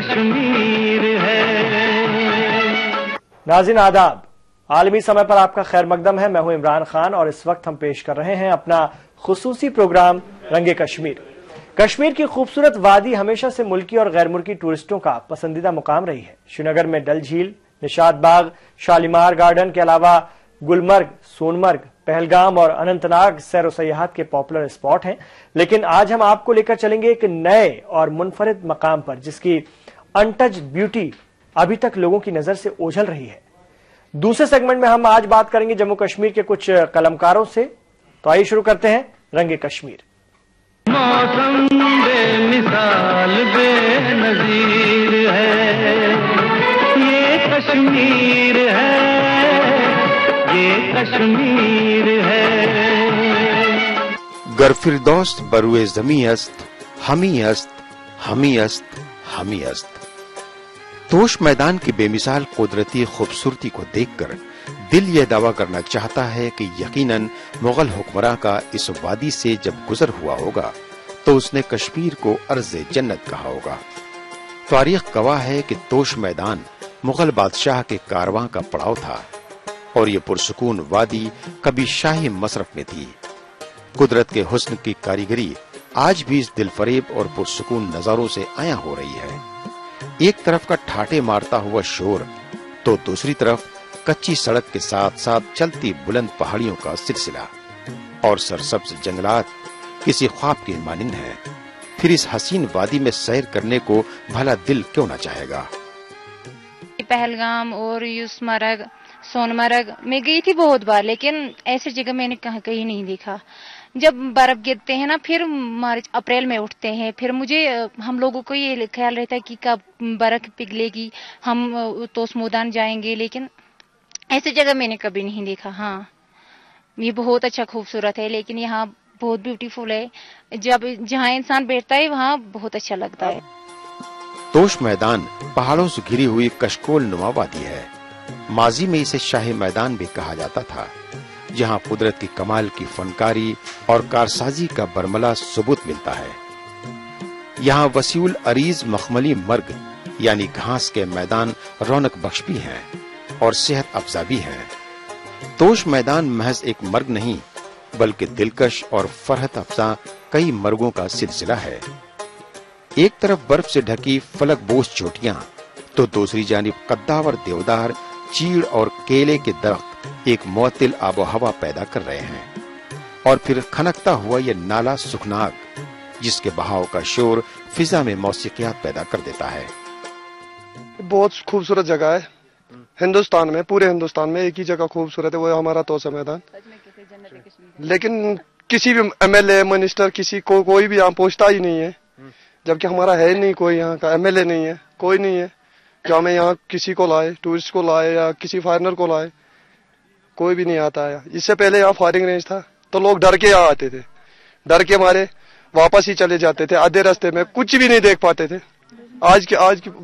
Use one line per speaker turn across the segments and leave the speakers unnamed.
कश्मीर है।
नाज़रीन आदाब, आलमी समय पर आपका खैर मकदम है। मैं हूं इमरान खान और इस वक्त हम पेश कर रहे हैं अपना खुसूसी प्रोग्राम रंगे कश्मीर। कश्मीर की खूबसूरत वादी हमेशा से मुल्की और गैर मुल्की टूरिस्टों का पसंदीदा मुकाम रही है। श्रीनगर में डल झील, निशात बाग, शालीमार गार्डन के अलावा गुलमर्ग, सोनमर्ग, पहलगाम और अनंतनाग सैर सयाहत के पॉपुलर स्पॉट हैं। लेकिन आज हम आपको लेकर चलेंगे एक नए और मुनफरिद मकाम पर जिसकी अनटच्ड ब्यूटी अभी तक लोगों की नजर से ओझल रही है। दूसरे सेगमेंट में हम आज बात करेंगे जम्मू कश्मीर के कुछ कलमकारों से। तो आइए शुरू करते हैं रंगे कश्मीर।
मौसम बेमिसाल बेनज़ीर है, ये कश्मीर है, ये कश्मीर है।
गर फिरदौस्त बरुए ज़मी अस्त, हमी अस्त, हमी अस्त, हमी अस्त। तोश मैदान की बेमिसाल कुदरती खूबसूरती को देखकर दिल ये दावा करना चाहता है कि यकीनन मुगल हुक्मरां का इस वादी से जब गुजर हुआ होगा तो उसने कश्मीर को अर्ज़े जन्नत कहा होगा। तारीख गवाह है कि तोश मैदान मुगल बादशाह के कारवां का पड़ाव था और ये पुरसुकून वादी कभी शाही मसरफ में थी। कुदरत के हुस्न की कारीगरी आज भी इस दिलफरेब और पुरसुकून नजारों से आया हो रही है। एक तरफ का ठाटे मारता हुआ शोर तो दूसरी तरफ कच्ची सड़क के साथ साथ चलती बुलंद पहाड़ियों का सिलसिला और सरसब्ज जंगलात किसी ख्वाब के मानिंद हैं। फिर इस हसीन वादी में सैर करने को भला दिल क्यों ना चाहेगा।
पहलगाम और यूसमर्ग, सोनमर्ग में गई थी बहुत बार, लेकिन ऐसी जगह मैंने कहीं नहीं देखा। जब बर्फ गिरते हैं ना, फिर मार्च अप्रैल में उठते हैं, फिर हम लोगों को ये ख्याल रहता है कि कब बर्फ पिघलेगी, हम तोश मैदान जाएंगे, लेकिन ऐसी जगह मैंने कभी नहीं देखा। हाँ, ये बहुत अच्छा खूबसूरत है, लेकिन यहाँ बहुत ब्यूटीफुल है। जहाँ इंसान बैठता है वहाँ बहुत अच्छा लगता है।
तोश मैदान पहाड़ों से घिरी हुई कशकोल नुमा वादी है। माजी में इसे शाही मैदान भी कहा जाता था, जहाँ कुदरत की कमाल की फनकारी और कारसाजी का बरमला सबूत मिलता है। यहाँ वसीउल अरीज मखमली मर्ग यानी घास के मैदान रौनक बख्श भी हैं और सेहत अफजा भी हैं। तोश मैदान महज एक मर्ग नहीं बल्कि दिलकश और फरहत अफजा कई मर्गों का सिलसिला है। एक तरफ बर्फ से ढकी फलकबोश चोटियां तो दूसरी जानिब कद्दावर देवदार, चीड़ और केले के दरख्त एक मुअत्तिल आबो हवा पैदा कर रहे हैं। और फिर खनकता हुआ ये नाला सुखनाग जिसके बहाव का शोर फिजा में मौसीकियात पैदा कर देता है।
बहुत खूबसूरत जगह है हिंदुस्तान में, पूरे हिंदुस्तान में एक ही जगह खूबसूरत है, वो हमारा तोश मैदान। लेकिन किसी भी एमएलए मिनिस्टर किसी को कोई भी यहाँ पहुंचता ही नहीं है, जबकि हमारा है नहीं, कोई यहाँ का एमएलए नहीं है, कोई नहीं है जो हमें यहाँ किसी को लाए, टूरिस्ट को लाए या किसी फॉरेनर को लाए, कोई भी नहीं आता है। इससे पहले यहाँ फायरिंग रेंज था तो लोग डर के यहाँ आते थे, डर के मारे वापस ही चले जाते थे, आधे रास्ते में कुछ भी नहीं देख पाते थे। आज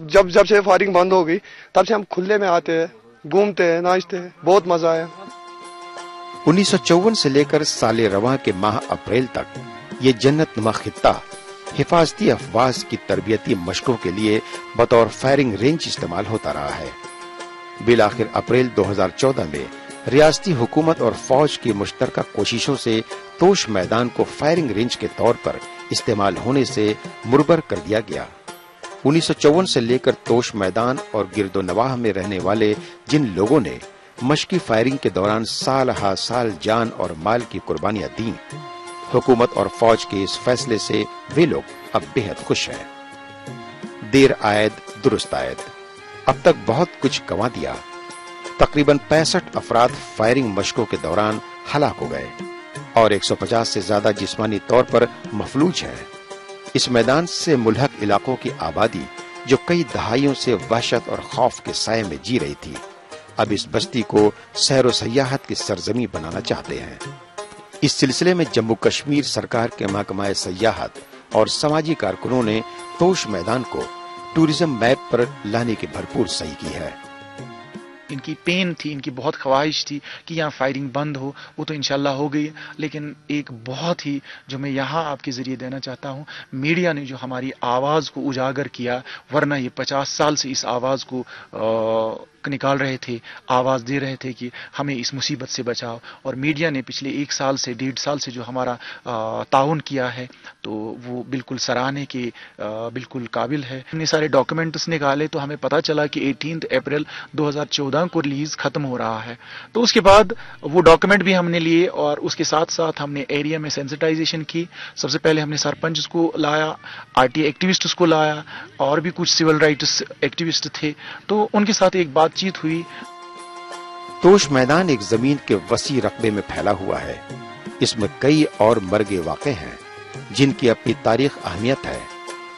जब से फायरिंग बंद हो गई तब से हम खुले में आते हैं, घूमते हैं, नाचते हैं, बहुत मजा आया।
1954 से लेकर साले रवां के माह अप्रैल तक ये जन्नत नुमा खित्ता हिफाजती अफवाज की तरबियती मशकों के लिए बतौर फायरिंग रेंज इस्तेमाल होता रहा है। बिलाखिर अप्रैल 2014 में रियासती हुकूमत और फौज की मुश्तरका कोशिशों से तोश मैदान को फायरिंग रेंज के तौर पर इस्तेमाल होने से मुरबर कर दिया गया। 1954 से लेकर तोश मैदान और गिरदो नवाह में रहने वाले जिन लोगों ने मशकी फायरिंग के दौरान साल हा साल जान और माल की कुर्बानियां दी, हुकूमत और फौज के इस फैसले से वे लोग अब बेहद खुश हैं। देर आयद दुरुस्त आयद, अब तक बहुत कुछ गंवा दिया। तकरीबन 65 अफराद फायरिंग मशकों के दौरान हलाक हो गए और 150 से ज्यादा जिस्मानी तौर पर मफलूज हैं। इस मैदान से मुल्हक इलाकों की आबादी जो कई दहाइयों से वहशत और खौफ के साये में जी रही थी, अब इस बस्ती को सैर सयाहत की सरजमी बनाना चाहते हैं। इस सिलसिले में जम्मू कश्मीर सरकार के महकमा सयाहत और समाजी कारकुनों ने तोश मैदान को टूरिज्म मैप पर लाने की भरपूर सही की है।
ان کی پین تھی، ان کی بہت خواہش تھی کہ یہاں فائرنگ بند ہو، وہ تو انشاءاللہ ہو گئی. لیکن ایک بہت ہی جو میں یہاں آپ کے ذریعے دینا چاہتا ہوں، میڈیا نے جو ہماری آواز کو اجاگر کیا، ورنہ یہ 50 سال سے اس آواز کو نکال رہے تھے، آواز دے رہے تھے کہ ہمیں اس مصیبت سے بچاؤ، اور میڈیا نے پچھلے 1 سال سے 1.5 سال سے جو ہمارا تعاون کیا ہے تو وہ بالکل سراہنے کے بالکل قابل ہے. ہم نے سارے ڈاکومنٹس نکالے تو ہمیں پتہ چلا کہ 18 اپریل 2014 کو ریلیز ختم ہو رہا ہے. تو اس کے بعد وہ ڈاکومنٹ بھی ہم نے لیے، اور اس کے ساتھ ساتھ ہم نے ایریا میں سینسٹائزیشن کی. سب سے پہلے ہم نے سرپنچ کو لایا، آر ٹی ایکٹیوسٹس کو لایا، اور بھی کچھ سول رائٹس ایکٹیوسٹ تھے، تو ان کے ساتھ ایک بات چیت ہوئی.
توش میدان ایک زمین کے وسیع رقبے میں پھیلا ہوا ہے. اس میں کئی اور مرگ واقع ہیں جن کی اپنی تاریخ اہمیت ہے.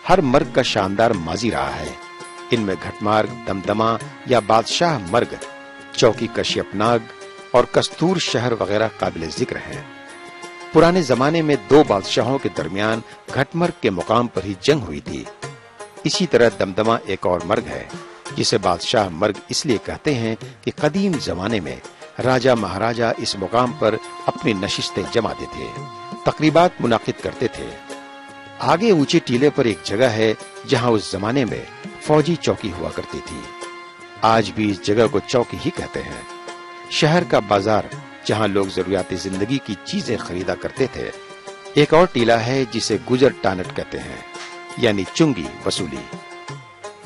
ہر مرگ کا شاندار ماضی رہا ہے. ان میں گھٹ مارگ، دمدمہ یا بادشاہ مرگ، چوکی کشیپ ناگ اور کستور شہر وغیرہ قابل ذکر ہیں. پرانے زمانے میں 2 بادشاہوں کے درمیان گھٹ مرگ کے مقام پر ہی جنگ ہوئی تھی. اسی طرح دمدمہ ایک اور مرگ ہے جسے بادشاہ مرگ اس لیے کہتے ہیں کہ قدیم زمانے میں راجہ مہاراجہ اس مقام پر اپنی نشستیں جماتے تھے، تقریبات منعقد کرتے تھے. آگے اونچے ٹیلے پر ایک جگہ ہے جہاں اس زمانے میں فوجی چوکی ہوا کرتی تھی. آج بھی اس جگہ کو چوکی ہی کہتے ہیں. شہر کا بازار جہاں لوگ ضروریات زندگی کی چیزیں خریدا کرتے تھے. ایک اور ٹیلا ہے جسے گجر ٹانٹ کہتے ہیں، یعنی چنگی وصولی.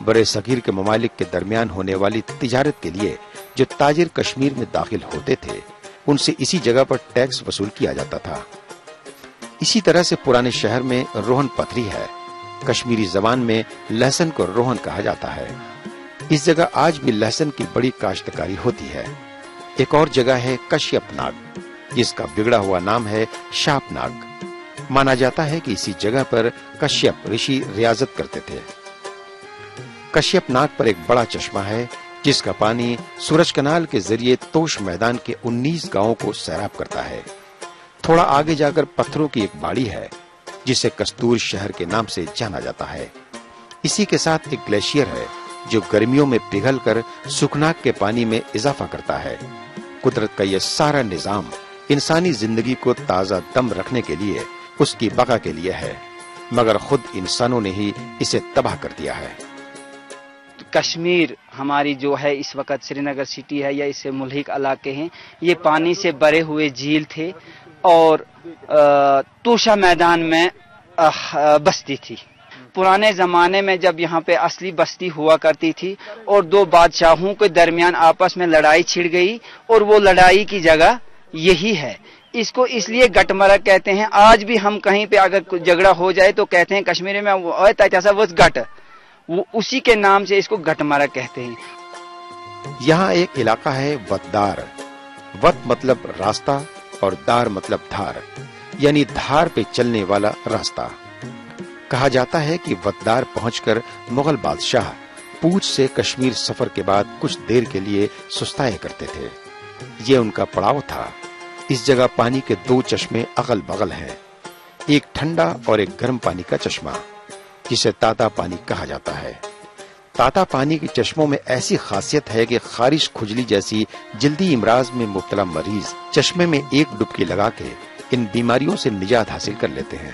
برے صغیر کے ممالک کے درمیان ہونے والی تجارت کے لیے جو تاجر کشمیر میں داخل ہوتے تھے ان سے اسی جگہ پر ٹیکس وصول کیا جاتا تھا. اسی طرح سے پرانے شہر میں روہن پتھری ہے. کشمیری زبان میں لہسن کو روہن کہا جاتا ہے. اس جگہ آج بھی لہسن کی بڑی کاشتکاری ہوتی ہے. ایک اور جگہ ہے کشیپ ناگ جس کا بگڑا ہوا نام ہے شاپ ناگ. مانا جاتا ہے کہ اسی جگہ پر کشیپ رشی ریاضت کرتے تھے. کشیپ ناگ پر ایک بڑا چشمہ ہے جس کا پانی سورج کنال کے ذریعے توش میدان کے 19 گاؤں کو سیراب کرتا ہے. تھوڑا آگے جا کر پتھروں کی ایک باڑی ہے جسے کستور شہر کے نام سے جانا جاتا ہے. اسی کے ساتھ ایک گلیشیئر ہے جو گرمیوں میں پگھل کر سکھناک کے پانی میں اضافہ کرتا ہے. قدرت کا یہ سارا نظام انسانی زندگی کو تازہ دم رکھنے کے لیے، اس کی بقا کے لیے ہے، مگر خود انسانوں نے ہی اسے تباہ کر دیا ہے.
کشمیر ہماری جو ہے اس وقت سری نگر سٹی ہے یا اس سے ملحق علاقے ہیں، یہ پانی سے بھرے ہوئے جھیل تھے اور توشا میدان میں بستی تھی. پرانے زمانے میں جب یہاں پہ اصلی بستی ہوا کرتی تھی اور 2 بادشاہوں کے درمیان آپس میں لڑائی چھڑ گئی اور وہ لڑائی کی جگہ یہی ہے. اس کو اس لیے گٹ مرگ کہتے ہیں. آج بھی ہم کہیں پہ اگر جھگڑا ہو جائے تو کہتے ہیں کشمیری میں وہ گٹ، وہ اسی کے نام سے اس کو گٹ مرگ کہتے ہیں.
یہاں ایک علاقہ ہے وتدار. وت مطلب راستہ اور دار مطلب دھار، یعنی دھار پہ چلنے والا راستہ. کہا جاتا ہے کہ وتدار پہنچ کر مغل بادشاہ پوچھ سے کشمیر سفر کے بعد کچھ دیر کے لیے سستایا کرتے تھے. یہ ان کا پڑاؤ تھا. اس جگہ پانی کے 2 چشمے اغل بغل ہیں، ایک ٹھنڈا اور ایک گرم پانی کا چشمہ جسے تاتا پانی کہا جاتا ہے. تاتا پانی کے چشموں میں ایسی خاصیت ہے کہ خارش کھجلی جیسی جلدی امراض میں مبتلا مریض چشمے میں ایک ڈبکی لگا کے ان بیماریوں سے نجات حاصل کر لیتے ہیں.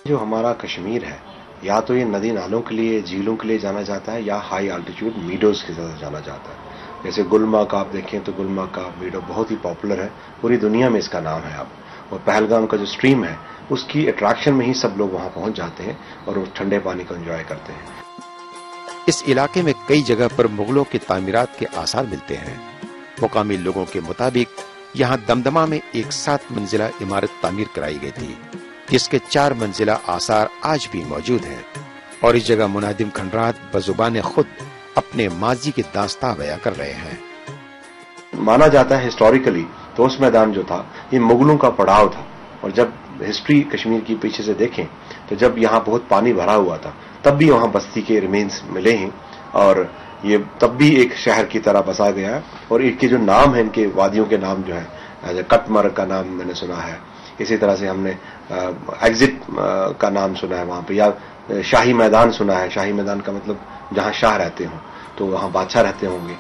جو ہمارا کشمیر ہے یا تو یہ ندی نالوں کے لیے، جھیلوں کے لیے جانا جاتا ہے یا ہائی آلٹیچیوڈ میڈوز کے ساتھ جانا جاتا ہے. جیسے گلمرگ کا آپ دیکھیں تو گلمرگ کا میڈو بہت ہی پاپولر ہے، پوری دنیا میں اس کا نام ہے اب. اور پہلگام کا جو سٹریم ہے اس کی اٹریکشن میں ہی سب لوگ وہاں پہنچ جاتے ہیں اور اس ٹھنڈے پانی کو انجوائے کرتے ہیں.
اس علاقے میں کئی جگہ پر مغلوں کی تعمیرات کے آثار ملتے ہیں. مقامی لوگوں کے مطابق یہاں دمدمہ میں ایک 7 منزلہ عمارت تعمیر کرائی گئی تھی جس کے 4 منزلہ آثار آج بھی موجود ہیں. اور اس جگہ منادم کھنڈرات بزبان خود اپنے ماضی کی داستان بیان کر رہے ہیں.
مانا جاتا ہے ہسٹوریکلی تو اس میدان جو تھا یہ مغلوں کا پڑاؤ تھا. اور جب ہسٹری کشمیر کی پیچھے سے دیکھیں تو جب یہاں بہت پانی بھرا ہوا تھا تب بھی وہاں بستی کے ریمینز ملے ہیں اور یہ تب بھی ایک شہر کی طرح بسا گیا. اور ان کے جو نام ہیں، ان کے وادیوں کے نام جو ہیں، کٹ مرگ کا نام میں نے سنا ہے، اسی طرح سے ہم نے ایگزٹ کا نام سنا ہے وہاں پہ، یا شاہی میدان سنا ہے. شاہی میدان کا مطلب جہاں شاہ رہتے ہوں، تو وہاں بادشاہ رہتے ہوں گے.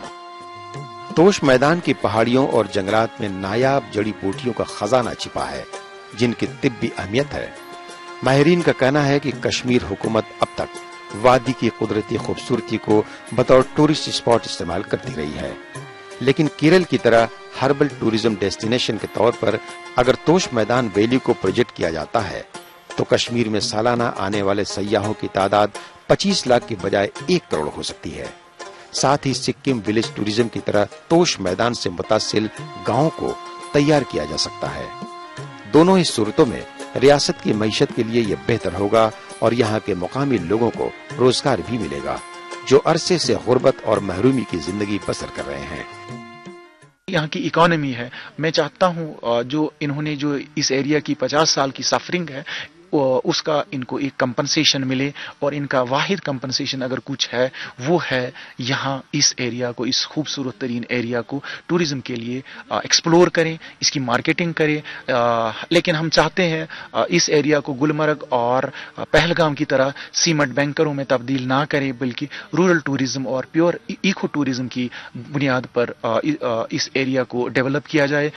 توش میدان کی پہاڑیوں اور جنگلات میں نایاب جڑی بوٹیوں کا خزانہ چھپا ہے جن کی طبی اہمیت ہے۔ ماہرین کا کہنا ہے کہ کشمیر حکومت اب تک وادی کی قدرتی خوبصورتی کو بطور ٹورسٹ اسپاٹ استعمال کرتی رہی ہے، لیکن کیرل کی طرح ہربل ٹوریزم ڈیسٹینیشن کے طور پر اگر توش میدان ویلی کو پروجیکٹ کیا جاتا ہے تو کشمیر میں سالانہ آنے والے سیاحوں کی تعداد 25 لاکھ کی بجائے 1 کروڑ ہو سکتی ہے۔ ساتھ ہی سکم ولیج ٹوریزم کی طرح توش میدان سے متصل گاؤں کو تیار کیا جا سکتا ہے۔ دونوں ہی صورتوں میں ریاست کی معیشت کے لیے یہ بہتر ہوگا اور یہاں کے مقامی لوگوں کو روزگار بھی ملے گا جو عرصے سے غربت اور محرومی کی زندگی بسر کر رہے ہیں۔
یہاں کی اکانومی ہے، میں چاہتا ہوں جو انہوں نے جو اس ایریا کی 50 سال کی سفرنگ ہے اس کا ان کو ایک کمپنسیشن ملے، اور ان کا واحد کمپنسیشن اگر کچھ ہے وہ ہے یہاں اس ایریا کو، اس خوبصورت ترین ایریا کو ٹوریزم کے لیے ایکسپلور کریں، اس کی مارکیٹنگ کریں۔ لیکن ہم چاہتے ہیں اس ایریا کو گلمرگ اور پہلگام کی طرح سیمنٹ بینکروں میں تبدیل نہ کریں، بلکہ رورل ٹوریزم اور پیور ایکو ٹوریزم کی بنیاد پر اس ایریا کو ڈیولپ کیا جائے۔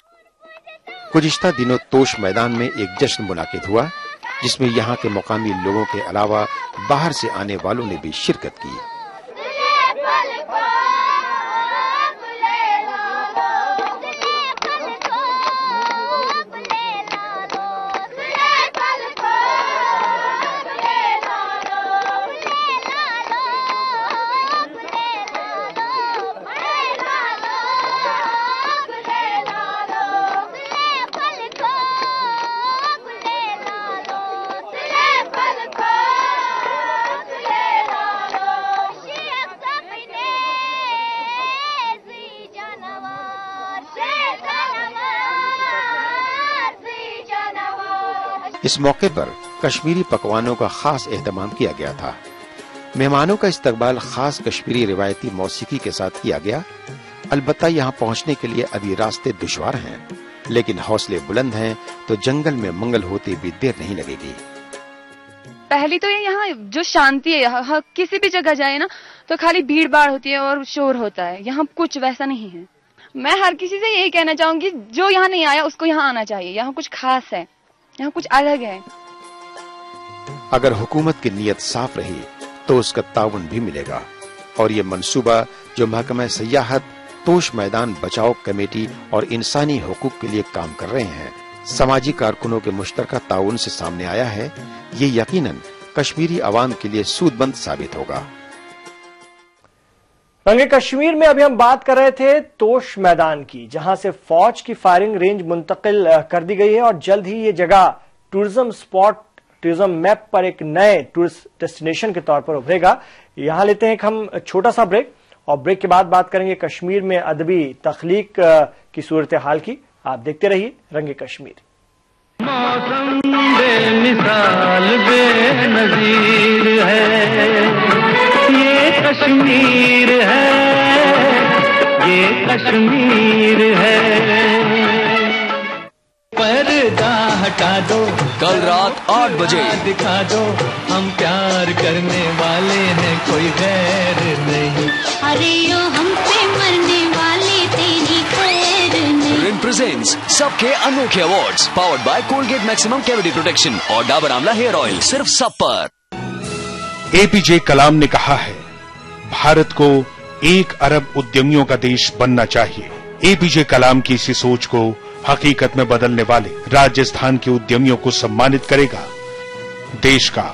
گزشتہ دنوں توش میدان میں ایک جشن منعقد ہوا جس میں یہاں کے مقامی لوگوں کے علاوہ باہر سے آنے والوں نے بھی شرکت کی۔ اس موقع پر کشمیری پکوانوں کا خاص اہتمام کیا گیا تھا۔ مہمانوں کا استقبال خاص کشمیری روایتی موسیقی کے ساتھ کیا گیا۔ البتہ یہاں پہنچنے کے لیے ابھی راستے دشوار ہیں، لیکن حوصلے بلند ہیں تو جنگل میں منگل ہوتے بھی دیر نہیں لگے گی۔
پہلی تو یہاں جو شانتی ہے، کسی بھی جگہ جائے نا تو خالی بھیڑ بھاڑ ہوتی ہے اور شور ہوتا ہے، یہاں کچھ ویسا نہیں ہے۔ میں ہر کسی سے یہی کہنا چاہوں گی جو یہاں نہیں آیا اس کو یہاں آنا چاہیے، یہاں کچھ خاص ہے، یہاں کچھ الگ ہے۔
اگر حکومت کی نیت صاف رہی تو اس کا تعاون بھی ملے گا، اور یہ منصوبہ جو محکمہ سیاحت، توش میدان بچاؤ کمیٹی اور انسانی حقوق کے لیے کام کر رہے ہیں، سماجی کارکنوں کے مشترکہ تعاون سے سامنے آیا ہے، یہ یقیناً کشمیری عوام کے لیے سود مند ثابت ہوگا۔
رنگ کشمیر میں ابھی ہم بات کر رہے تھے توش میدان کی، جہاں سے فوج کی فائرنگ رینج منتقل کر دی گئی ہے اور جلد ہی یہ جگہ ٹورزم اسپاٹ، ٹورزم میپ پر ایک نئے ٹورسٹ ڈیسٹینیشن کے طور پر ابھرے گا۔ یہاں لیتے ہیں ایک ہم چھوٹا سا بریک، اور بریک کے بعد بات کریں گے کشمیر میں ادبی تخلیق کی صورتحال کی۔ آپ دیکھتے رہیے رنگ کشمیر۔
موسم بے مثال بے نظیر ہے، یہ کشمیر ہے، یہ کشمیر ہے۔ پردہ ہٹا دو،
کل رات 8 بجے
دکھا دو، ہم پیار کرنے والے ہیں، کوئی غیر نہیں۔
ارے یو ہم پہ مرنے والے تیری خیر نہیں۔
رن پریزنٹس سب کے انوکھے awards, powered by Colgate maximum cavity protection اور ڈابر آملہ ہیئر آئل، صرف سب پر۔
اے پی جے کلام نے کہا ہے بھارت کو 1 ارب ادیمیوں کا دیش بننا چاہیے۔ اے پی جے کلام کی اسی سوچ کو حقیقت میں بدلنے والے راجستھان کے ادیمیوں کو سمانت کرے گا دیش کا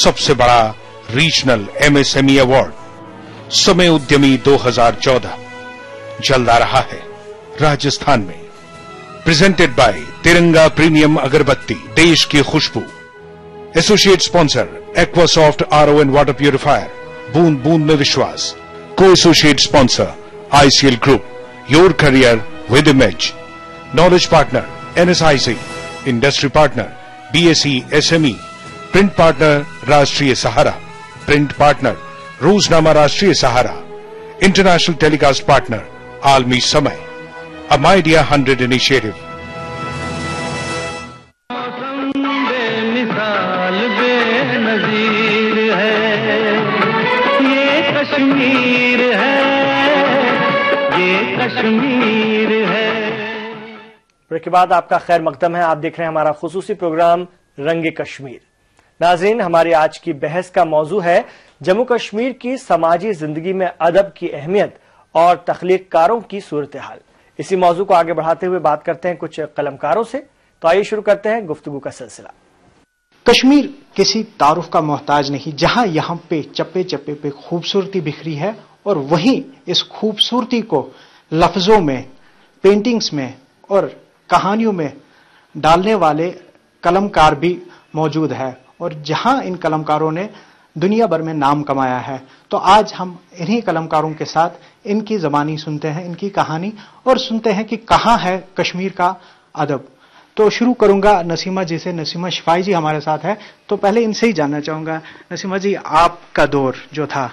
سب سے بڑا regional M S M E award سمے ادیمی 2014 جلد آ رہا ہے راجستھان میں۔ پریزنٹڈ بائی ترنگا پریمیم اگربتی، دیش کی خوشبو۔ Associate sponsor aqua soft R O and water purifier, بوند بوند میں وشواس۔ کو associate sponsor I C L group, your career with image. Knowledge partner N S I C, industry partner B S C S M E, print partner Rashtriya Sahara, print partner روزنامہ راشٹریہ سہارا، international ٹیلی cost partner عالمی سمے، امائیڈیا 100 initiative.
موسم بے مثال بے نظیر ہے، یہ کشمیر ہے، یہ کشمیر कश्मीर है।
ब्रेक के बाद आपका खैर मकदम है। आप देख रहे हैं हमारा खुसूसी प्रोग्राम रंगे कश्मीर। नाज़रीन, हमारी आज की बहस का मौजू है जम्मू कश्मीर की समाजी जिंदगी में अदब की अहमियत और तख्लीक़कारों की सूरत हाल। इसी मौजू को आगे बढ़ाते हुए बात करते हैं कुछ कलमकारों से। तो आइए शुरू करते हैं गुफ्तगू का सिलसिला।
कश्मीर किसी तारुफ का मोहताज नहीं, जहां यहां पे चप्पे चप्पे पे खूबसूरती बिखरी है और वहीं इस खूबसूरती को लफ्जों में, पेंटिंग्स में और कहानियों में डालने वाले कलमकार भी मौजूद है और जहां इन कलमकारों ने दुनिया भर में नाम कमाया है। तो आज हम इन्हीं कलमकारों के साथ इनकी ज़बानी सुनते हैं, इनकी कहानी, और सुनते हैं कि कहाँ है कश्मीर का अदब। तो शुरू करूंगा नसीमा जी से। नसीमा शिफाई जी हमारे साथ है, तो पहले इनसे ही जानना चाहूंगा। नसीमा जी, आपका दौर जो था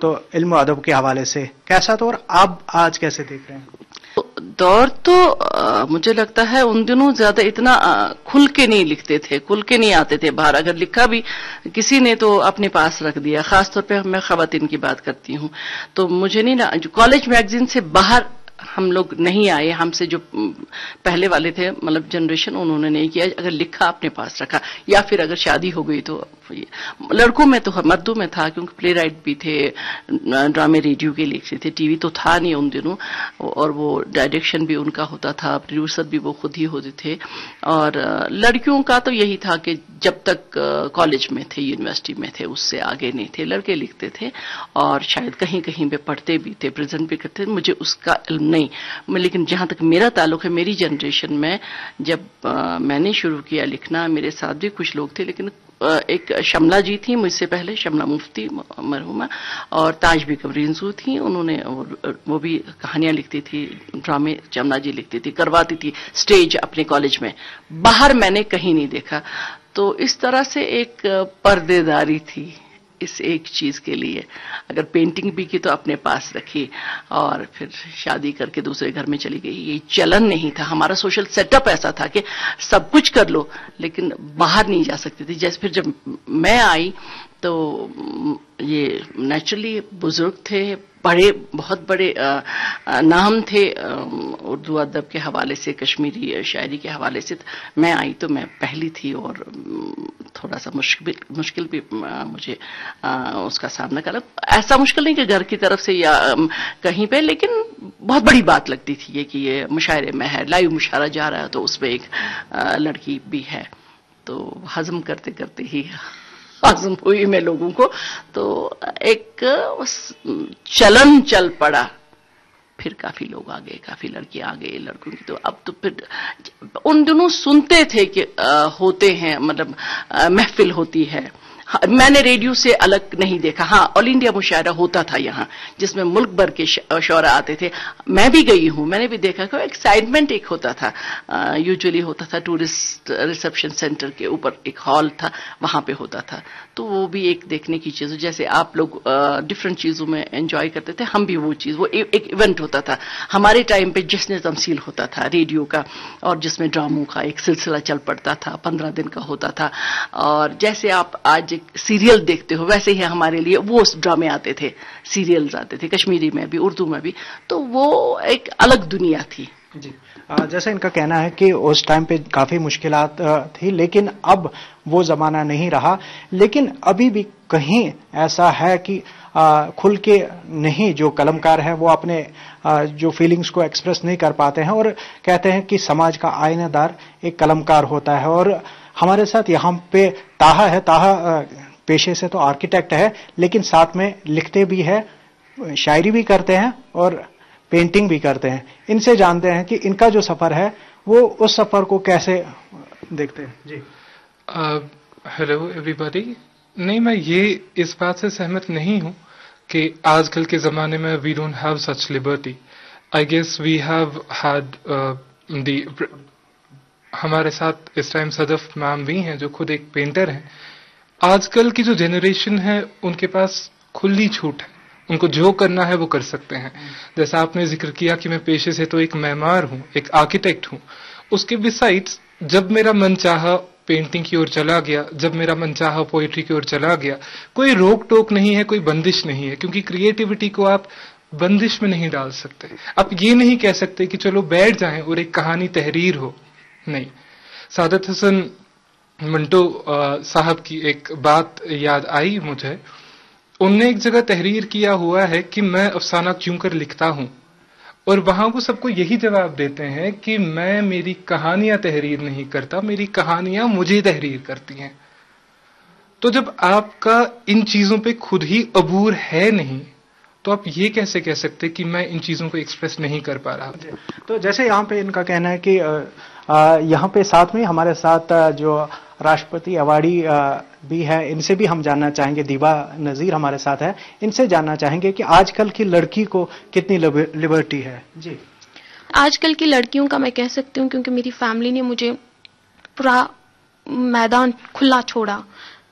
तो इल्म अदब के हवाले से कैसा था और आप आज कैसे देख रहे हैं?
दौर तो मुझे लगता है उन दिनों ज्यादा इतना खुल के नहीं लिखते थे, खुल के नहीं आते थे बाहर। अगर लिखा भी किसी ने तो अपने पास रख दिया। खासतौर पे मैं खवातीन की बात करती हूँ, तो मुझे नहीं ना, जो कॉलेज मैगजीन से बाहर हम लोग नहीं आए, हमसे जो पहले वाले थे मतलब जनरेशन, उन्होंने नहीं किया। अगर लिखा अपने पास रखा, या फिर अगर शादी हो गई तो लड़कों में तो मर्दों में था, क्योंकि प्ले राइट भी थे, ड्रामे रेडियो के लिखते थे, टीवी तो था नहीं उन दिनों, और वो डायरेक्शन भी उनका होता था, प्रोड्यूसर भी वो खुद ही होते थे। और लड़कियों का तो यही था कि जब तक कॉलेज में थे, यूनिवर्सिटी में थे, उससे आगे नहीं थे। लड़के लिखते थे और शायद कहीं कहीं पे पढ़ते भी थे, प्रेजेंट भी करते थे। मुझे उसका इल्म नहीं, लेकिन जहां तक मेरा ताल्लुक है, मेरी जनरेशन में जब मैंने शुरू किया लिखना, मेरे साथ भी कुछ लोग थे, लेकिन एक शमला जी थी मुझसे पहले, शमला मुफ्ती मरहुमा, और ताज बेगम रिंजू थी, उन्होंने वो भी कहानियां लिखती थी, ड्रामे शमला जी लिखती थी, करवाती थी स्टेज अपने कॉलेज में। बाहर मैंने कहीं नहीं देखा। तो इस तरह से एक पर्देदारी थी इस एक चीज के लिए। अगर पेंटिंग भी की तो अपने पास रखी और फिर शादी करके दूसरे घर में चली गई। ये चलन नहीं था। हमारा सोशल सेटअप ऐसा था कि सब कुछ कर लो लेकिन बाहर नहीं जा सकती थी। जैसे फिर जब मैं आई तो ये नेचुरली बुजुर्ग थे, बड़े बहुत बड़े नाम थे उर्दू अदब के हवाले से, कश्मीरी शायरी के हवाले से। मैं आई तो मैं पहली थी और थोड़ा सा मुश्किल भी मुझे उसका सामना करना। ऐसा मुश्किल नहीं कि घर की तरफ से या कहीं पे, लेकिन बहुत बड़ी बात लगती थी ये कि ये मुशायरे में है, लाइव मुशायरा जा रहा है तो उसमें एक लड़की भी है। तो हजम करते करते ही हजम हुई मैं लोगों को, तो एक चलन चल पड़ा। फिर काफी लोग आ गए, काफी लड़के आ गए लड़कों की। तो अब तो फिर उन दिनों सुनते थे कि होते हैं, मतलब महफिल होती है। मैंने रेडियो से अलग नहीं देखा। हाँ, ऑल इंडिया मुशायरा होता था यहाँ, जिसमें मुल्क भर के शौरा आते थे। मैं भी गई हूँ, मैंने भी देखा कि एक्साइटमेंट एक होता था। यूजुअली होता था टूरिस्ट रिसेप्शन सेंटर के ऊपर एक हॉल था, वहां पे होता था। तो वो भी एक देखने की चीज, जैसे आप लोग डिफरेंट चीजों में एंजॉय करते थे, हम भी वो चीज, वो एक इवेंट होता था। हमारे टाइम पे जश्न तमसील होता था रेडियो का, और जिसमें ड्रामों का एक सिलसिला चल पड़ता था, 15 दिन का होता था। और जैसे आप आज सीरियल देखते हो, वैसे ही हमारे लिए वो ड्रामे आते थे, सीरियल्स आते थे, कश्मीरी में भी, उर्दू में भी। तो वो एक अलग दुनिया थी।
जी, जैसा इनका कहना है कि उस टाइम पे काफी मुश्किलात थी, लेकिन अब वो जमाना नहीं रहा। लेकिन अभी भी कहीं ऐसा है कि खुल के नहीं, जो कलमकार है वो अपने जो फीलिंग्स को एक्सप्रेस नहीं कर पाते हैं, और कहते हैं कि समाज का आईनादार एक कलमकार होता है। और हमारे साथ यहाँ पे ताहा है। ताहा पेशे से तो आर्किटेक्ट है, लेकिन साथ में लिखते भी है, शायरी भी करते हैं और पेंटिंग भी करते हैं। इनसे जानते हैं कि इनका जो सफर है वो उस सफर को कैसे देखते हैं। जी,
हेलो एवरीबॉडी। नहीं, मैं ये इस बात से सहमत नहीं हूं कि आजकल के जमाने में we don't have such liberty. I guess we have had हमारे साथ इस टाइम सदफ मैम भी हैं जो खुद एक पेंटर हैं। आजकल की जो जनरेशन है उनके पास खुली छूट है, उनको जो करना है वो कर सकते हैं। जैसा आपने जिक्र किया कि मैं पेशे से तो एक मेमार हूं, एक आर्किटेक्ट हूं। उसके बिसाइड्स जब मेरा मन चाहा पेंटिंग की ओर चला गया, जब मेरा मन चाहा पोएट्री की ओर चला गया। कोई रोक टोक नहीं है, कोई बंदिश नहीं है, क्योंकि क्रिएटिविटी को आप बंदिश में नहीं डाल सकते. आप ये नहीं कह सकते कि चलो बैठ जाएं और एक कहानी तहरीर हो. नहीं. सादत हसन मंटो साहब की एक बात याद आई मुझे. उनने एक जगह तहरीर किया हुआ है कि मैं अफसाना क्यों कर लिखता हूं, और वहां वो सबको यही जवाब देते हैं कि मैं मेरी कहानियां तहरीर नहीं करता, मेरी कहानियां मुझे तहरीर करती हैं. तो जब आपका इन चीजों पे खुद ही अबूर है नहीं, तो आप ये कैसे कह सकते कि मैं इन चीजों को एक्सप्रेस नहीं कर पा रहा.
तो जैसे यहाँ पे इनका कहना है कि यहाँ पे साथ में हमारे साथ जो राष्ट्रपति अवार्डी भी है, इनसे भी हम जानना चाहेंगे. दीबा नजीर हमारे साथ है, इनसे जानना चाहेंगे कि आजकल की लड़की को कितनी लिबर्टी है. जी,
आजकल की लड़कियों का मैं कह सकती हूँ, क्योंकि मेरी फैमिली ने मुझे पूरा मैदान खुला छोड़ा.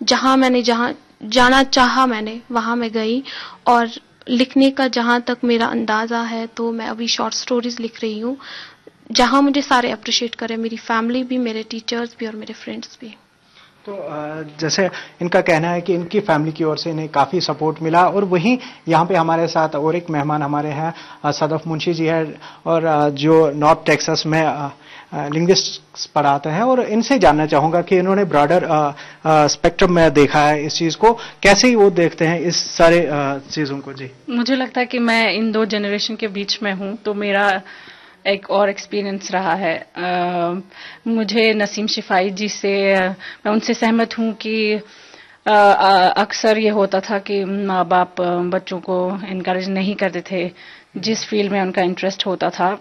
जहां जाना चाहा मैंने वहां मैं गई, और लिखने का जहां तक मेरा अंदाजा है तो मैं अभी शॉर्ट स्टोरीज लिख रही हूँ, जहां मुझे सारे अप्रिशिएट करें, मेरी फैमिली भी, मेरे टीचर्स भी और मेरे फ्रेंड्स भी.
तो जैसे इनका कहना है कि इनकी फैमिली की ओर से इन्हें काफी सपोर्ट मिला. और वहीं यहाँ पे हमारे साथ और एक मेहमान हमारे हैं, सदफ मुंशी जी है, और जो नॉर्थ टेक्सास में लिंग्विस्टिक्स पढ़ाते हैं. और इनसे जानना चाहूंगा कि इन्होंने ब्रॉडर स्पेक्ट्रम में देखा है इस चीज को, कैसे ही वो देखते हैं इस सारे चीजों को. जी,
मुझे लगता है कि मैं इन दो जनरेशन के बीच में हूं, तो मेरा एक और एक्सपीरियंस रहा है. मुझे नसीम शिफाई जी से मैं उनसे सहमत हूं कि अक्सर ये होता था कि माँ बाप बच्चों को इनकरेज नहीं करते थे जिस फील्ड में उनका इंटरेस्ट होता था.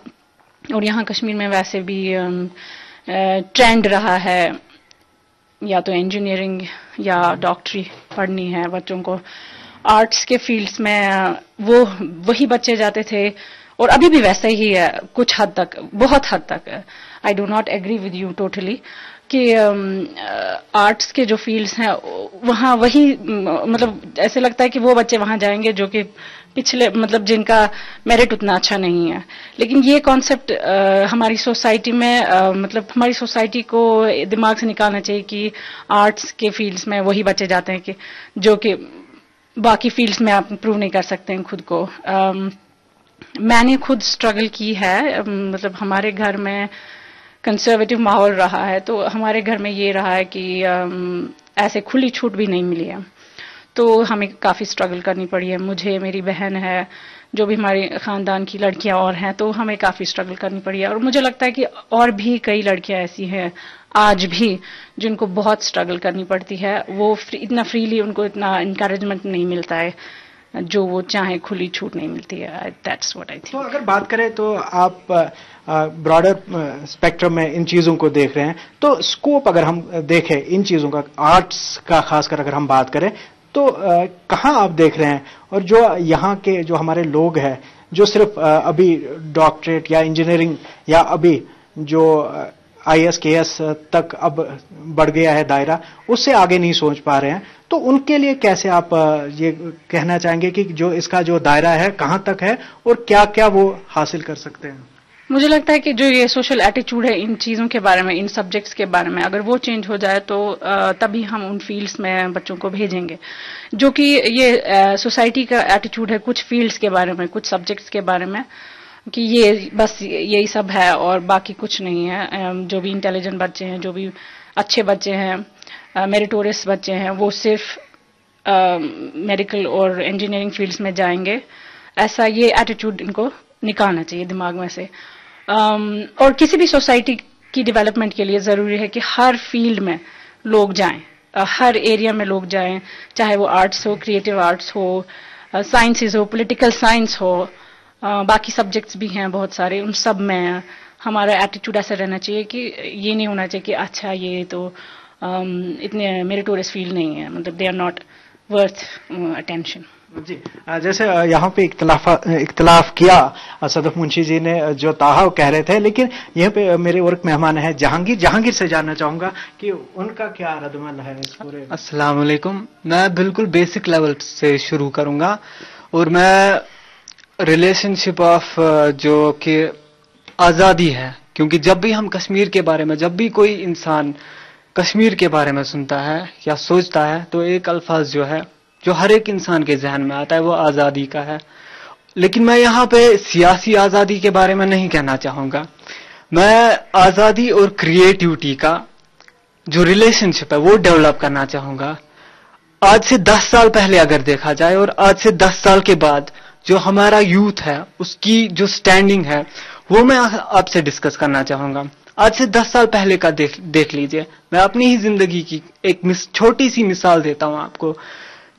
और यहाँ कश्मीर में वैसे भी ट्रेंड रहा है, या तो इंजीनियरिंग या डॉक्टरी पढ़नी है बच्चों को. आर्ट्स के फील्ड्स में वही बच्चे जाते थे, और अभी भी वैसे ही है कुछ हद तक, बहुत हद तक. I do not agree with you totally कि आर्ट्स के जो फील्ड्स हैं वहाँ वही, मतलब ऐसे लगता है कि वो बच्चे वहाँ जाएंगे जो कि पिछले, मतलब जिनका मेरिट उतना अच्छा नहीं है. लेकिन ये कॉन्सेप्ट हमारी सोसाइटी में, मतलब हमारी सोसाइटी को दिमाग से निकालना चाहिए कि आर्ट्स के फील्ड्स में वही बच्चे जाते हैं कि जो कि बाकी फील्ड्स में आप प्रूव नहीं कर सकते हैं खुद को. मैंने खुद स्ट्रगल की है, मतलब हमारे घर में कंजर्वेटिव माहौल रहा है, तो हमारे घर में ये रहा है कि ऐसे खुली छूट भी नहीं मिली है, तो हमें काफ़ी स्ट्रगल करनी पड़ी है. मुझे, मेरी बहन है, जो भी हमारे ख़ानदान की लड़कियां और हैं, तो हमें काफ़ी स्ट्रगल करनी पड़ी है. और मुझे लगता है कि और भी कई लड़कियां ऐसी हैं आज भी जिनको बहुत स्ट्रगल करनी पड़ती है. वो इतना फ्रीली उनको इतना इनकरेजमेंट नहीं मिलता है जो वो चाहे, खुली छूट नहीं मिलती है. That's what I think.
तो अगर बात करें तो आप ब्रॉडर स्पेक्ट्रम में इन चीजों को देख रहे हैं, तो स्कोप अगर हम देखें इन चीजों का, आर्ट्स का खासकर अगर हम बात करें, तो कहाँ आप देख रहे हैं? और जो यहाँ के जो हमारे लोग हैं जो सिर्फ अभी डॉक्टरेट या इंजीनियरिंग या अभी जो IAS KS तक अब बढ़ गया है दायरा, उससे आगे नहीं सोच पा रहे हैं, तो उनके लिए कैसे आप ये कहना चाहेंगे कि जो इसका जो दायरा है कहाँ तक है और क्या क्या वो हासिल कर सकते हैं?
मुझे लगता है कि जो ये सोशल एटीट्यूड है इन चीज़ों के बारे में, इन सब्जेक्ट्स के बारे में, अगर वो चेंज हो जाए तो तभी हम उन फील्ड्स में बच्चों को भेजेंगे. जो कि ये सोसाइटी का एटीट्यूड है कुछ फील्ड्स के बारे में, कुछ सब्जेक्ट्स के बारे में, कि ये बस यही सब है और बाकी कुछ नहीं है. जो भी इंटेलिजेंट बच्चे हैं, जो भी अच्छे बच्चे हैं, मेरिटोरियस बच्चे हैं, वो सिर्फ मेडिकल और इंजीनियरिंग फील्ड्स में जाएंगे. ऐसा ये एटीट्यूड इनको निकालना चाहिए दिमाग में से. और किसी भी सोसाइटी की डेवलपमेंट के लिए ज़रूरी है कि हर फील्ड में लोग जाएं, हर एरिया में लोग जाएं, चाहे वो आर्ट्स हो, क्रिएटिव आर्ट्स हो, साइंसेज हो, पॉलिटिकल साइंस हो, बाकी सब्जेक्ट्स भी हैं बहुत सारे, उन सब में हमारा एटीट्यूड ऐसा रहना चाहिए कि ये नहीं होना चाहिए कि अच्छा ये तो इतने मेरिटोरियस फील्ड नहीं है, मतलब they are not worth attention.
जी, जैसे यहाँ पे इख्तिलाफ किया सदफ मुंशी जी ने जो ताहा कह रहे थे, लेकिन यहाँ पे मेरे और मेहमान है जहांगीर से जानना चाहूंगा कि उनका क्या रद्दमल है इस पूरे.
अस्सलाम वालेकुम. मैं बिल्कुल बेसिक लेवल से शुरू करूंगा और मैं रिलेशनशिप ऑफ जो कि आज़ादी है, क्योंकि जब भी हम कश्मीर के बारे में, जब भी कोई इंसान कश्मीर के बारे में सुनता है या सोचता है, तो एक अल्फाज जो है जो हर एक इंसान के जहन में आता है वो आज़ादी का है. लेकिन मैं यहाँ पे सियासी आजादी के बारे में नहीं कहना चाहूंगा. मैं आजादी और क्रिएटिविटी का जो रिलेशनशिप है वो डेवलप करना चाहूंगा. आज से 10 साल पहले अगर देखा जाए और आज से 10 साल के बाद जो हमारा यूथ है उसकी जो स्टैंडिंग है वो मैं आपसे डिस्कस करना चाहूंगा. आज से 10 साल पहले का देख लीजिए. मैं अपनी ही जिंदगी की एक छोटी सी मिसाल देता हूं आपको.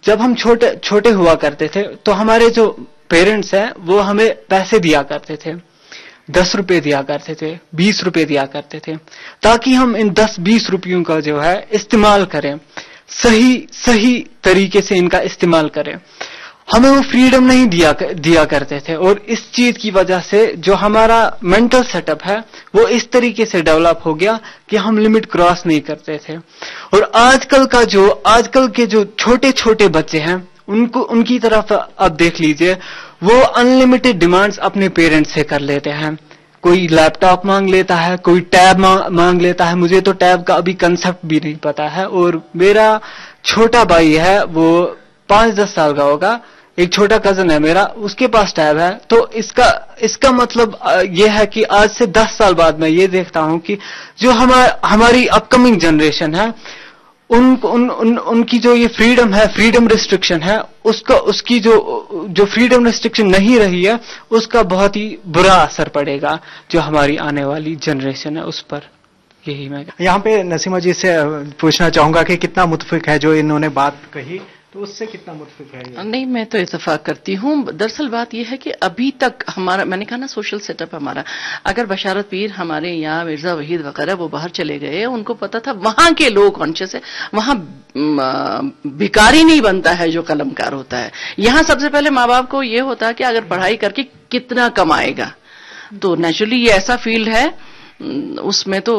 जब हम छोटे हुआ करते थे तो हमारे जो पेरेंट्स हैं वो हमें पैसे दिया करते थे. 10 रुपए दिया करते थे, 20 रुपए दिया करते थे, ताकि हम इन 10-20 रुपयों का जो है इस्तेमाल करें, सही तरीके से इनका इस्तेमाल करें. हमें वो फ्रीडम नहीं दिया करते थे और इस चीज की वजह से जो हमारा मेंटल सेटअप है वो इस तरीके से डेवलप हो गया कि हम लिमिट क्रॉस नहीं करते थे. और आजकल के जो छोटे बच्चे हैं उनकी तरफ अब देख लीजिए, वो अनलिमिटेड डिमांड्स अपने पेरेंट्स से कर लेते हैं. कोई लैपटॉप मांग लेता है, कोई टैब मांग लेता है. मुझे तो टैब का अभी कंसेप्ट भी नहीं पता है. और मेरा छोटा भाई है, वो 5-10 साल का होगा, एक छोटा कजन है मेरा, उसके पास टैब है. तो इसका मतलब ये है कि आज से 10 साल बाद मैं ये देखता हूं कि जो हमारी अपकमिंग जनरेशन है उनकी जो ये फ्रीडम है, फ्रीडम रिस्ट्रिक्शन है, उसकी जो फ्रीडम रिस्ट्रिक्शन नहीं रही है उसका बहुत ही बुरा असर पड़ेगा जो हमारी आने वाली जनरेशन है उस पर. यही मैं
यहाँ पे नसीमा जी से पूछना चाहूंगा कि कितना मुतफिक है जो इन्होंने बात कही, तो उससे कितना मुतफिक है?
नहीं, मैं तो इत्तेफाक करती हूँ. दरअसल बात यह है कि अभी तक हमारा, मैंने कहा ना, सोशल सेटअप हमारा, अगर बशारत पीर हमारे यहाँ, मिर्जा वहीद वगैरह वो बाहर चले गए, उनको पता था, वहां के लोग कॉन्शियस है, वहां भिखारी नहीं बनता है जो कलमकार होता है. यहाँ सबसे पहले माँ बाप को ये होता है कि अगर पढ़ाई करके कितना कमाएगा, तो नेचुरली ये ऐसा फील्ड है उसमें तो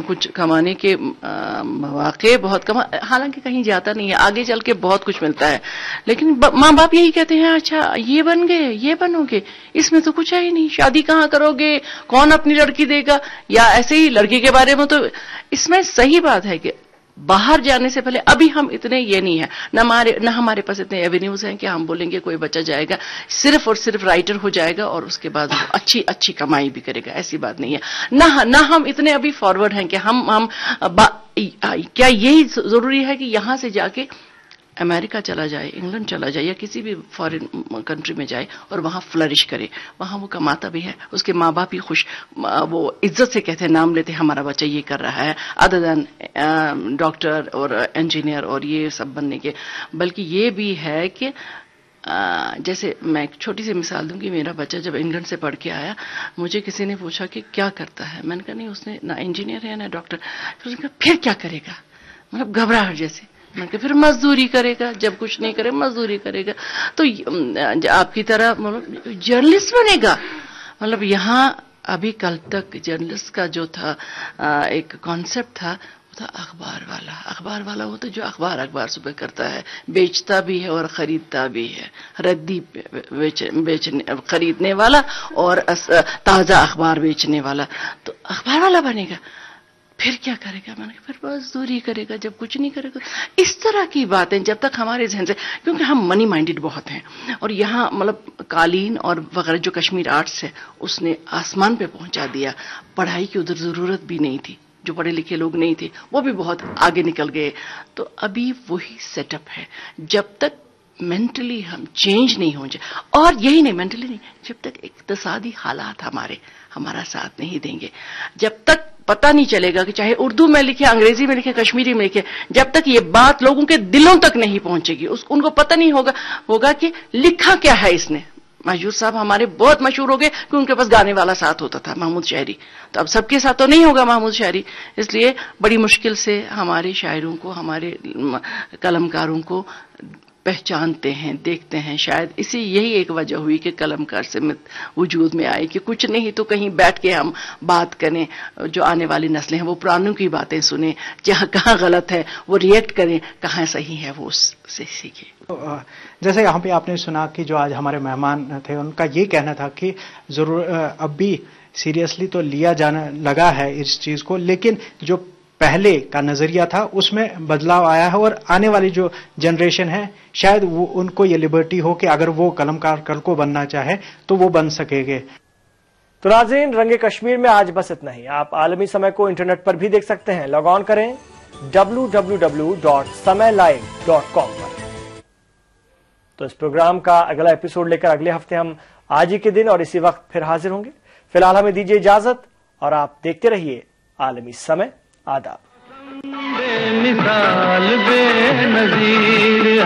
कुछ कमाने के मौके बहुत कम, हालांकि कहीं जाता नहीं है, आगे चल के बहुत कुछ मिलता है. लेकिन माँ बाप यही कहते हैं, अच्छा ये बन गए, ये बनोगे, इसमें तो कुछ है ही नहीं, शादी कहाँ करोगे, कौन अपनी लड़की देगा, या ऐसे ही लड़की के बारे में. तो इसमें सही बात है कि बाहर जाने से पहले अभी हम इतने ये नहीं है, न हमारे पास इतने एवेन्यूज हैं कि हम बोलेंगे कोई बच्चा जाएगा सिर्फ और सिर्फ राइटर हो जाएगा और उसके बाद वो अच्छी कमाई भी करेगा, ऐसी बात नहीं है. ना हम इतने अभी फॉरवर्ड हैं कि हम क्या यही जरूरी है कि यहां से जाके अमेरिका चला जाए, इंग्लैंड चला जाए, या किसी भी फॉरेन कंट्री में जाए और वहां फ्लरिश करे, वहां वो कमाता भी है, उसके माँ बाप भी खुश, वो इज्जत से कहते हैं, नाम लेते हैं, हमारा बच्चा ये कर रहा है, अदर देन डॉक्टर और इंजीनियर और ये सब बनने के. बल्कि ये भी है कि जैसे मैं एक छोटी सी मिसाल दूं कि मेरा बच्चा जब इंग्लैंड से पढ़ के आया, मुझे किसी ने पूछा कि क्या करता है, मैंने कहा नहीं, उसने ना इंजीनियर है ना डॉक्टर. फिर उसने कहा फिर क्या करेगा, मतलब घबराहट जैसे. मैंने कहा फिर मजदूरी करेगा, जब कुछ नहीं करे मजदूरी करेगा. तो आपकी तरह मतलब जर्नलिस्ट बनेगा. मतलब यहाँ अभी कल तक जर्नलिस्ट का जो था एक कॉन्सेप्ट था, वो था अखबार वाला वो तो जो अखबार सुबह करता है, बेचता भी है और खरीदता भी है, रद्दी खरीदने वाला और ताजा अखबार बेचने वाला. तो अखबार वाला बनेगा, फिर क्या करेगा, मैंने फिर मजदूरी करेगा, जब कुछ नहीं करेगा. इस तरह की बातें जब तक हमारे जहन से, क्योंकि हम मनी माइंडेड बहुत हैं, और यहाँ मतलब कालीन और वगैरह जो कश्मीर आर्ट्स है उसने आसमान पे पहुंचा दिया. पढ़ाई की उधर जरूरत भी नहीं थी, जो पढ़े लिखे लोग नहीं थे वो भी बहुत आगे निकल गए. तो अभी वही सेटअप है. जब तक मेंटली हम चेंज नहीं हो जाए, और यही नहीं, मेंटली नहीं, जब तक इक्तिसादी हालात हमारा साथ नहीं देंगे, जब तक पता नहीं चलेगा कि चाहे उर्दू में लिखे, अंग्रेजी में लिखे, कश्मीरी में लिखे, जब तक ये बात लोगों के दिलों तक नहीं पहुंचेगी, उनको पता नहीं होगा कि लिखा क्या है इसने. महजूर साहब हमारे बहुत मशहूर हो गए कि उनके पास गाने वाला साथ होता था, महमूद शायरी. तो अब सबके साथ तो नहीं होगा महमूद शायरी, इसलिए बड़ी मुश्किल से हमारे शायरों को, हमारे कलमकारों को पहचानते हैं, देखते हैं. शायद यही एक वजह हुई कि कलमकार से वजूद में आए कि कुछ नहीं तो कहीं बैठ के हम बात करें, जो आने वाली नस्लें हैं वो पुरानों की बातें सुने, जहां कहाँ गलत है वो रिएक्ट करें, कहाँ सही है वो उससे सीखें.
जैसे यहाँ पे आपने सुना कि जो आज हमारे मेहमान थे उनका ये कहना था कि जरूर अब भी सीरियसली तो लिया जाना लगा है इस चीज को, लेकिन जो پہلے کا نظریہ تھا اس میں بدلاؤ آیا ہے، اور آنے والی جو جنریشن ہے شاید وہ ان کو یہ لبرٹی ہو کہ اگر وہ قلم کار کل کو بننا چاہے تو وہ بن سکے گے۔
تو ناظرین، رنگ کشمیر میں آج بس اتنا ہی۔ آپ عالمی سمے کو انٹرنیٹ پر بھی دیکھ سکتے ہیں، لاگ آن کریں www.samaylive.com پر۔ تو اس پروگرام کا اگلا ایپیسوڈ لے کر اگلے ہفتے ہم آج ہی کے دن اور اسی وقت پھر حاضر ہوں گے۔ فی الحال ہمیں دیجیے اجازت اور آپ دیکھتے رہیے عالمی سمے۔ آداب۔
بے مثال بے نظیر